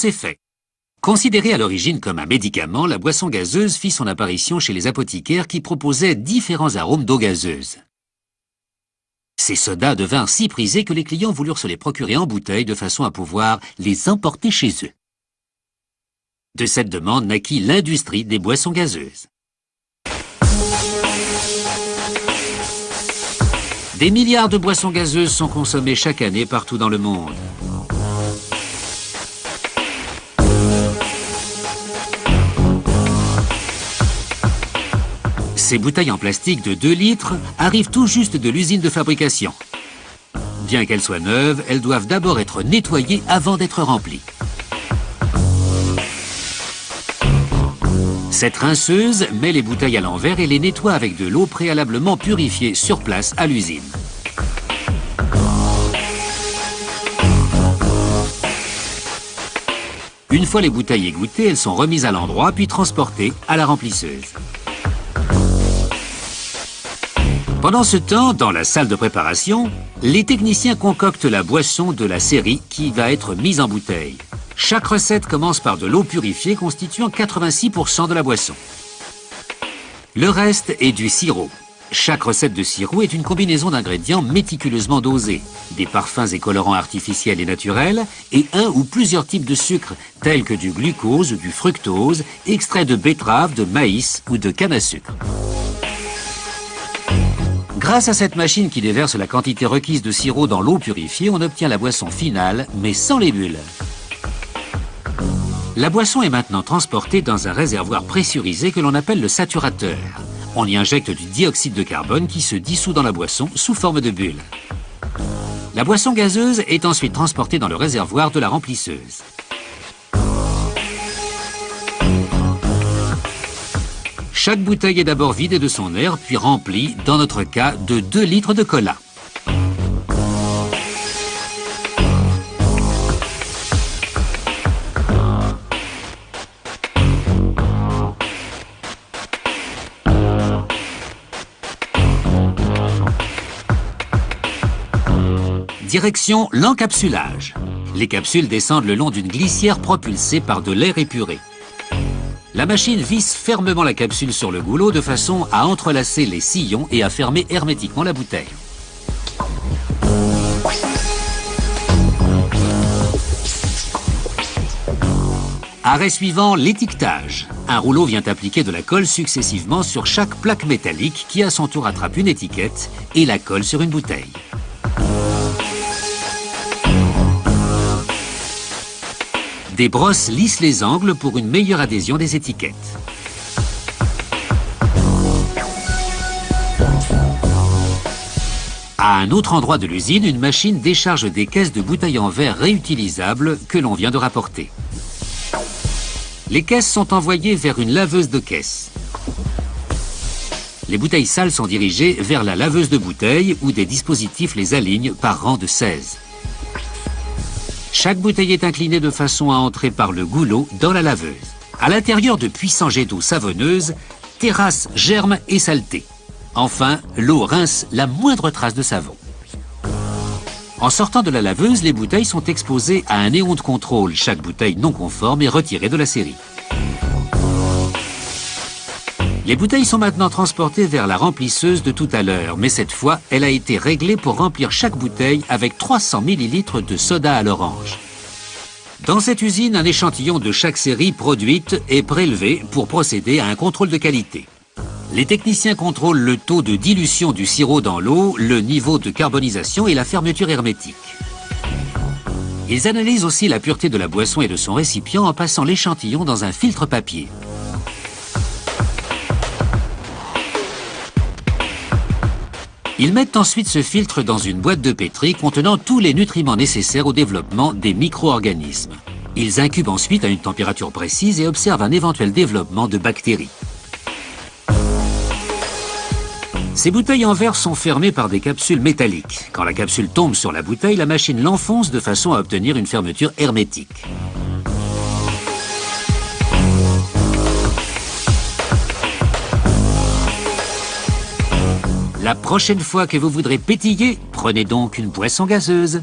C'est fait. Considérée à l'origine comme un médicament, la boisson gazeuse fit son apparition chez les apothicaires qui proposaient différents arômes d'eau gazeuse. Ces sodas devinrent si prisés que les clients voulurent se les procurer en bouteille de façon à pouvoir les emporter chez eux. De cette demande naquit l'industrie des boissons gazeuses. Des milliards de boissons gazeuses sont consommées chaque année partout dans le monde. Ces bouteilles en plastique de 2 litres arrivent tout juste de l'usine de fabrication. Bien qu'elles soient neuves, elles doivent d'abord être nettoyées avant d'être remplies. Cette rinceuse met les bouteilles à l'envers et les nettoie avec de l'eau préalablement purifiée sur place à l'usine. Une fois les bouteilles égouttées, elles sont remises à l'endroit puis transportées à la remplisseuse. Pendant ce temps, dans la salle de préparation, les techniciens concoctent la boisson de la série qui va être mise en bouteille. Chaque recette commence par de l'eau purifiée constituant 86% de la boisson. Le reste est du sirop. Chaque recette de sirop est une combinaison d'ingrédients méticuleusement dosés, des parfums et colorants artificiels et naturels, et un ou plusieurs types de sucre, tels que du glucose ou du fructose, extraits de betterave, de maïs ou de canne à sucre. Grâce à cette machine qui déverse la quantité requise de sirop dans l'eau purifiée, on obtient la boisson finale, mais sans les bulles. La boisson est maintenant transportée dans un réservoir pressurisé que l'on appelle le saturateur. On y injecte du dioxyde de carbone qui se dissout dans la boisson sous forme de bulles. La boisson gazeuse est ensuite transportée dans le réservoir de la remplisseuse. Chaque bouteille est d'abord vidée de son air, puis remplie, dans notre cas, de 2 litres de cola. Direction l'encapsulage. Les capsules descendent le long d'une glissière propulsée par de l'air épuré. La machine visse fermement la capsule sur le goulot de façon à entrelacer les sillons et à fermer hermétiquement la bouteille. Arrêt suivant, l'étiquetage. Un rouleau vient appliquer de la colle successivement sur chaque plaque métallique qui à son tour attrape une étiquette et la colle sur une bouteille. Des brosses lissent les angles pour une meilleure adhésion des étiquettes. À un autre endroit de l'usine, une machine décharge des caisses de bouteilles en verre réutilisables que l'on vient de rapporter. Les caisses sont envoyées vers une laveuse de caisses. Les bouteilles sales sont dirigées vers la laveuse de bouteilles où des dispositifs les alignent par rang de 16. Chaque bouteille est inclinée de façon à entrer par le goulot dans la laveuse. À l'intérieur, de puissants jets d'eau savonneuse terrassent germes et saletés. Enfin, l'eau rince la moindre trace de savon. En sortant de la laveuse, les bouteilles sont exposées à un néon de contrôle. Chaque bouteille non conforme est retirée de la série. Les bouteilles sont maintenant transportées vers la remplisseuse de tout à l'heure, mais cette fois, elle a été réglée pour remplir chaque bouteille avec 300 ml de soda à l'orange. Dans cette usine, un échantillon de chaque série produite est prélevé pour procéder à un contrôle de qualité. Les techniciens contrôlent le taux de dilution du sirop dans l'eau, le niveau de carbonisation et la fermeture hermétique. Ils analysent aussi la pureté de la boisson et de son récipient en passant l'échantillon dans un filtre papier. Ils mettent ensuite ce filtre dans une boîte de pétri contenant tous les nutriments nécessaires au développement des micro-organismes. Ils incubent ensuite à une température précise et observent un éventuel développement de bactéries. Ces bouteilles en verre sont fermées par des capsules métalliques. Quand la capsule tombe sur la bouteille, la machine l'enfonce de façon à obtenir une fermeture hermétique. La prochaine fois que vous voudrez pétiller, prenez donc une boisson gazeuse.